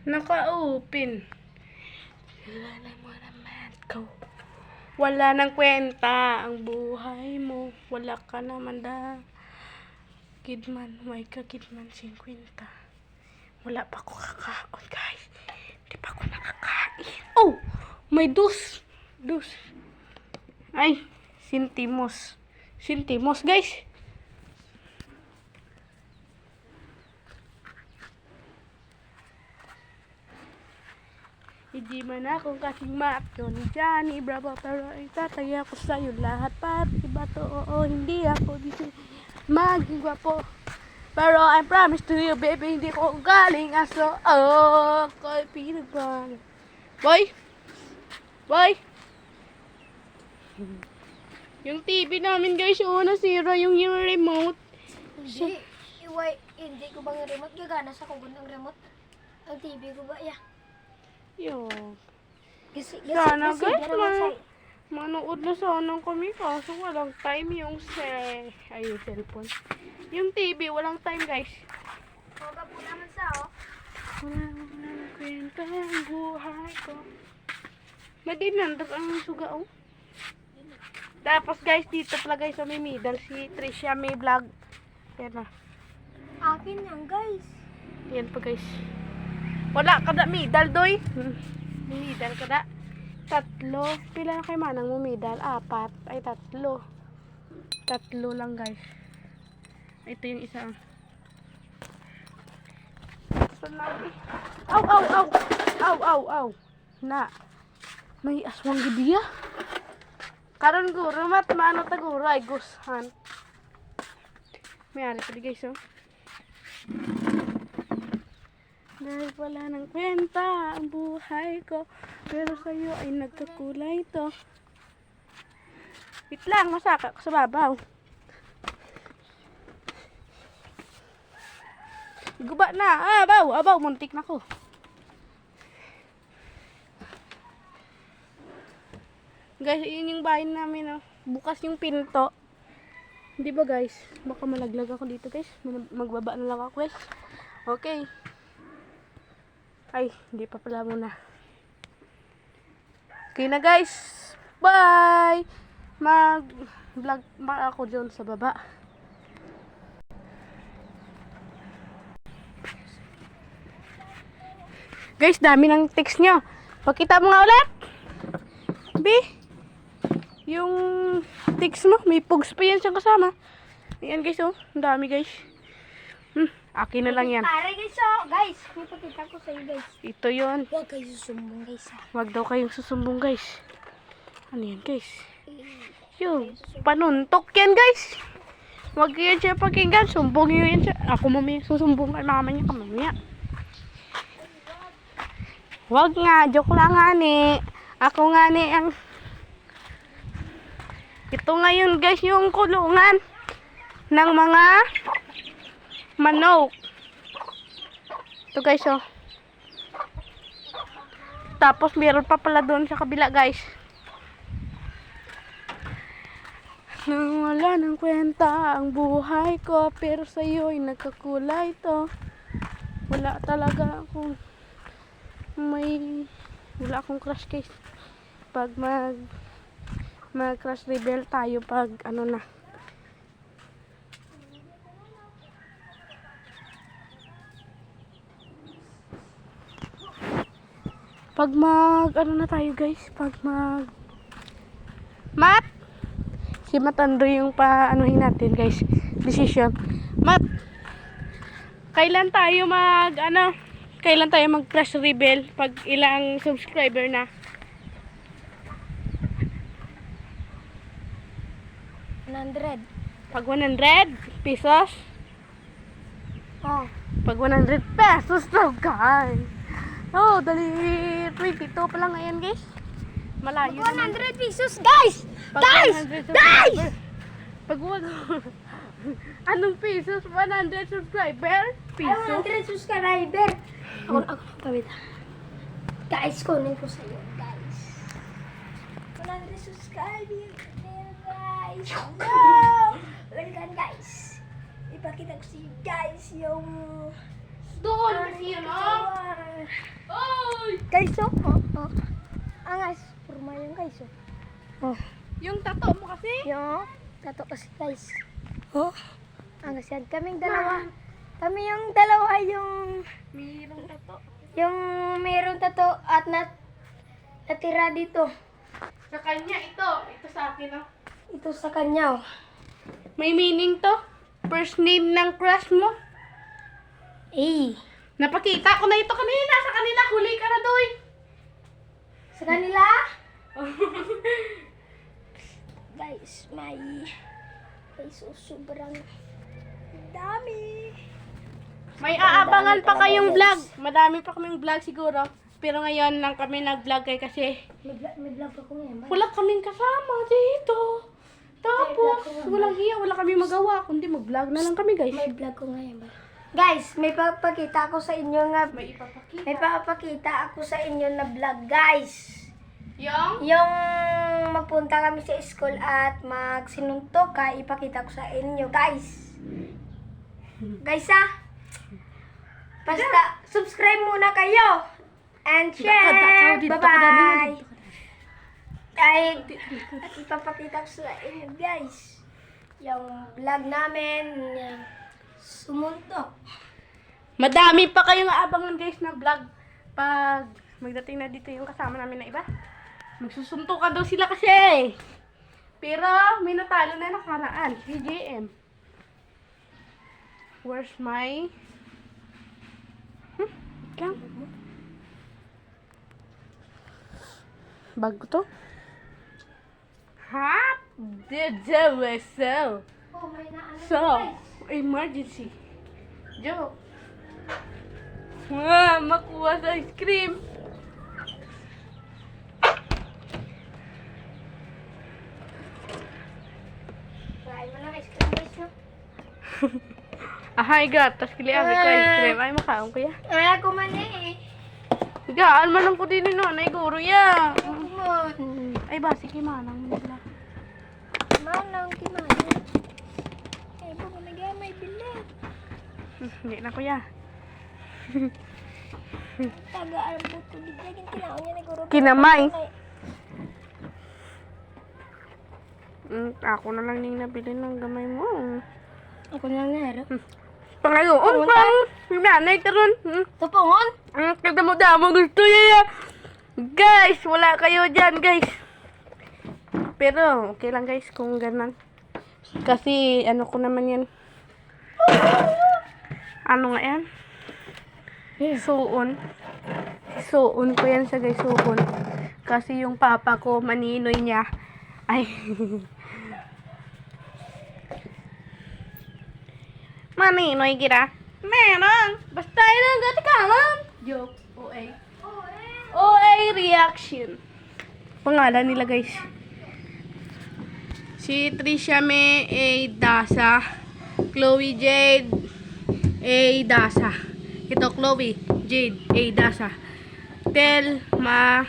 Naka-open. Wala mo naman ko. Wala nang kwenta ang buhay mo. Wala ka naman da. Kidman, may ka Kidman 50. Wala pa ako kakaon, guys. Hindi pa ako nakakain. Oh! May dus. Ay, sintimos. Sintimos, guys. Hindi man akong kasing maakyon Johnny Bravo, pero itataya ko sa'yo lahat. Pati ba to? Oo, hindi ako dito maging gwapo. Pero I promise to you, baby, hindi ko galing aso. Oh, ko'y pinagban. Boy! Yung TV namin, guys, yung nasira yung remote. Hindi ko bang remote? Gagana sa kugon ng remote. Ang TV ko ba? Yeah. Yo. Sana guys, manood na sana kami kaso walang time yung cellphone. Yung TV, walang time, guys. Huwag po naman sa Wala nang kwenta ang buhay ko. Madinandag ang suga, oh. Tapos, guys, dito pala, guys, may middle. Si Trisha may vlog. Yan na. Akin yan, guys. Yan po, guys. Wala ka na medal, doy. Medal ka na. 3. Pila na kay manang mo medal? 4. Ay, 3. 3 lang, guys. Ito yung isa. Aw. Na. May aswang gidiya. Karon guro, mat maano taguro ay gushan. May ari pala, guys, oh. Dahil wala ng kwenta ang buhay ko, pero sa'yo ay nagkakulay ito. Wait lang, masaka ko sa babaw. Guba na, abaw, muntik na ko. Guys, yun yung bahay namin, oh. Bukas yung pinto. Hindi ba, guys? Baka malaglag ako dito, guys. Magbaba na lang ako, guys. Okay. Ay, hindi pa pala muna. Okay na, guys. Bye! Mag-vlog pa ako dyan sa baba. Guys, dami ng text nyo. Pakita mo nga ulit. B, yung text mo, may pugs pa yan siyang kasama. Ayan, guys, oh. Ang dami, guys. Akin na lang yan. Pare, guys, oh. Guys, may pakita ko sa'yo, guys. Ito yun. Huwag kayo susumbong, guys, ha. Huwag daw kayong susumbong, guys. Ano yan, guys? Yung panuntok yan, guys. Huwag yan siya pakinggan. Sumbong yun yan siya. Ako mamaya susumbong kay mama niya kamamaya. Huwag nga. Joke lang nga ni. Ako nga ni ang... Ito ngayon, guys, yung kulungan ng mga manok. Ito, guys, oh. Tapos meron pa pala doon sa kabila, guys. Nang wala ng kwenta ang buhay ko, pero sa'yo ay nagkakulay ito. Wala talaga akong wala akong crush, guys. Pag mag-crush rebel tayo pag ano na. Pag ano na tayo, guys, Mat! Si Mat Andrew yung anuhin natin, guys. Decision. Mat! Kailan tayo mag-crush rebel pag ilang subscriber na? 100. Pag 100 pesos? Oh. Pag 100 pesos daw, guys. Oh, dali 22 pa lang ngayon, guys. Malayo naman. 100 pesos, guys! Pag Guys! 100 Guys! Pag anong pesos? 100 subscriber? Pesos? 100 subscriber! Ako pawit. Guys, kunin ko sa'yo, guys. 100 subscriber, guys. No! Welcome, guys. Ipakita ko sa'yo, guys, yung... Doon kasi yun, oh. guys, oh. Oh. Angas. Purma yung guys, oh. Oh. Yung tato mo kasi. Yung tato kasi guys. Oh. Angas yan. Kaming dalawa. Kami yung dalawa yung Mayroong tato. mayroong tato at natira dito. Sa kanya, ito. Ito sa akin, oh. Ito sa kanya, oh. May meaning to. First name ng crush mo. Eh. Napakita ko na ito kanina. Sa kanila, huli ka na doy. Sa kanila? Guys, guys, oh, sobrang dami. May aabangan pa kayong vlog. Madami pa kaming vlog siguro. Pero ngayon lang kami nag-vlog kasi May vlog ako ngayon. ba? wala kaming kasama dito. Tapos, walang hiya, wala kami magawa. Kundi mag-vlog na lang kami, guys. May vlog ko ngayon ba? Guys, may papakita ako sa inyo nga. May ipapakita. May papakita ako sa inyo na vlog, guys. Yung? Magpunta kami sa school at magsinuntok ka, ipakita ko sa inyo, guys. Guys, basta, subscribe muna kayo. And share. Bye-bye. At ipapakita ko sa inyo, guys. Yung vlog namin, sumuntok. Madami pa kayong aabangan, guys, na vlog. Pag magdating na dito yung kasama namin na iba. Magsusuntukan daw sila kasi. Pero may natalo na nakaraan. PJM. Where's my... Lang. Bag ko to. Ha? So. Oh, may naano. So, emergency. Joke. Makuha sa ice cream. Kain mo lang ice cream, guys, no? Ahay gat, tas kili abi ko ice cream. Ay makaon ko ya. Ay, ako man eh. Gaan man ko din no, nay guro ya. Kumon. Ay basi kay manang nila. Manang, kimanang. Ay, buko na gamay, bilit. Hindi na ko ya. Tagaan po ito. Bigyan kinaon niya, naguro. Kinamay. Ako na lang yung nabili ng gamay mo. Ako na nga, hero. Pangayoon pang nanay karon. Tupungon? Kada mo damo gusto ya. Guys, wala kayo dyan, guys. Pero okay lang, guys, kung ganun. Kasi ano ko naman yan. Ano nga yan? Suon. Suon ko yan sa guys, suon. Kasi yung papa ko, maninoy niya. Ay. Maninoy kita. Meron. Basta ilang gati ka lang. Joke. OA. OA reaction. Pangalan nila, guys. Si Trisha May A. Dasa. Chloe Jade A. Dasa. Ito, Chloe Jade A. Dasa. Telma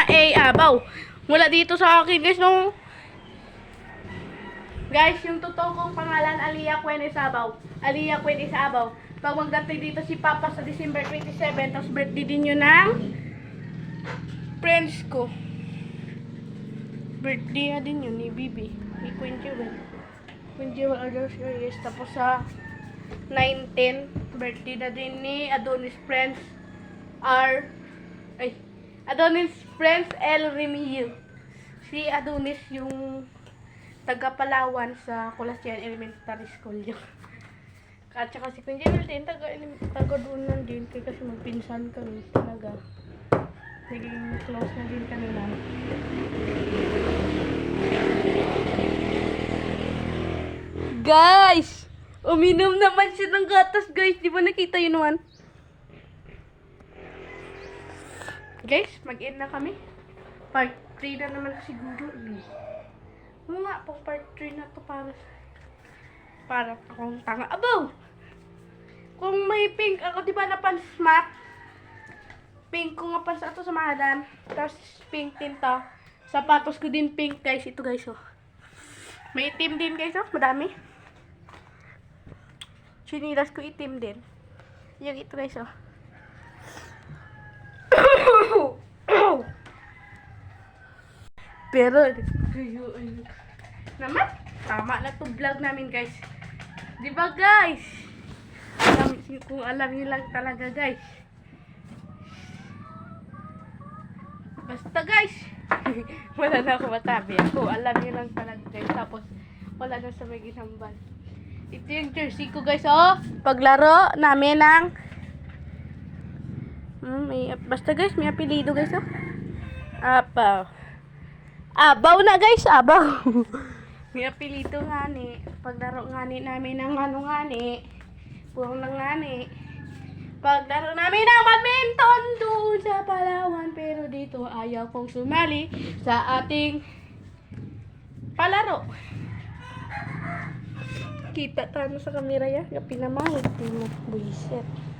A. Abaw. Wala dito sa akin, guys, no? Guys, yung totoo kong pangalan, Aliyah Cuen Isabaw. Aliyah Cuen Isabaw. Pag magdating dito si Papa sa December 27, tapos birthday din yun ng friends ko. Birthday din yun ni Bibi. Ni Queen Jewel. Queen Jewel Adolf Reyes. Tapos sa 19, birthday na din ni Adonis Friends Adonis Friends L. Remillo. Si Adonis yung taga Palawan sa Colastian Elementary School yun. At saka si Queen Jewel din, taga doon lang din. Kasi magpinsan kami talaga. Naging close na din kami lang. Guys! Uminom naman siya ng gatas, guys. Di ba nakita yun naman? Guys, mag-end na kami. Part 3 na naman siguro. Oo nga, pang part 3 na to para akong tanga. Abaw! Kung may pink ako, di ba napan-smack? Pink ko nga pa sa ito sa madam. Tapos pink din to. Sapatos ko din pink, guys. Ito, guys, oh. May itim din, guys, oh. Madami. Chinilas ko itim din. Yung ito, guys, oh. Pero, naman, tama na to vlog namin guys. Di ba guys? Kung alam niyo lang talaga guys. Basta guys. Wala na ako masabi. Ako, alam niyo lang talaga guys. Tapos, wala na sa may ginambal. Ito yung jersey ko guys, oh. Paglaro namin ng basta guys, may apelido guys, oh. Abaw. Abaw na guys, abaw. May apelido nga ni. Paglaro nga ni namin ng ano nga ni. Puro lang nga ni. Paglaro namin ng badminton doon sa Palawan. Pero dito ayaw kong sumali sa ating palaro. Kita tayo sa kamera yan. Pinamahit mo. Buisit.